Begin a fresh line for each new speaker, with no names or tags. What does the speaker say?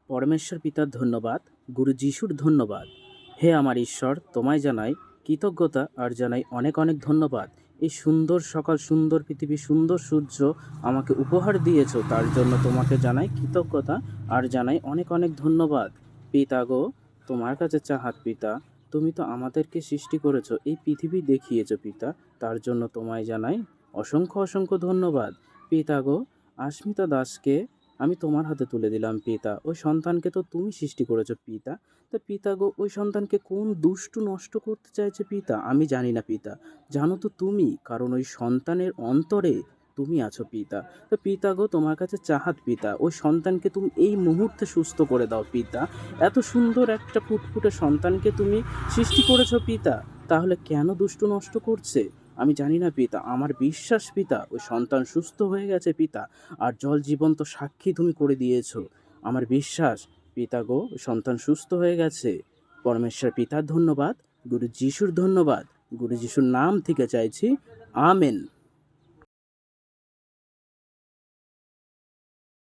পরমেশ্বর পিতার ধন্যবাদ, গুরু যিশুর ধন্যবাদ। হে আমার ঈশ্বর, তোমায় জানাই কৃতজ্ঞতা আর জানাই অনেক অনেক ধন্যবাদ। এই সুন্দর সকাল, সুন্দর পৃথিবী, সুন্দর সূর্য আমাকে উপহার দিয়েছো, তার জন্য তোমাকে জানাই কৃতজ্ঞতা আর জানাই অনেক অনেক ধন্যবাদ। পিতা গো, তোমার কাছে চাহাত পিতা, তুমি তো আমাদেরকে সৃষ্টি করেছো, এই পৃথিবী দেখিয়েছো পিতা, তার জন্য তোমায় জানাই অসংখ্য অসংখ্য ধন্যবাদ। পিতা গো, আস্মিতা দাসকে আমি তোমার হাতে তুলে দিলাম পিতা। ওই সন্তানকে তো তুমি সৃষ্টি করেছো পিতা। তো পিতা গো, ওই সন্তানকে কোন দুষ্টু নষ্ট করতে চাইছে পিতা, আমি জানি না পিতা। জানো তো তুমি, কারণ ওই সন্তানের অন্তরে তুমি আছো পিতা। তো পিতা গো, তোমার কাছে চাহাত পিতা, ওই সন্তানকে তুমি এই মুহূর্তে সুস্থ করে দাও পিতা। এত সুন্দর একটা ফুটফুটে সন্তানকে তুমি সৃষ্টি করেছো পিতা, তাহলে কেন দুষ্টু নষ্ট করছে আমি জানি না পিতা। আমার বিশ্বাস পিতা, ওই সন্তান সুস্থ হয়ে গেছে পিতা। আর জল জীবন্ত সাক্ষী তুমি করে দিয়েছো। আমার বিশ্বাস পিতা গো, সন্তান সুস্থ হয়ে গেছে। পরমেশ্বর পিতার ধন্যবাদ, গুরু যিশুর ধন্যবাদ। গুরু যিশুর নাম থেকে চাইছি, আমেন।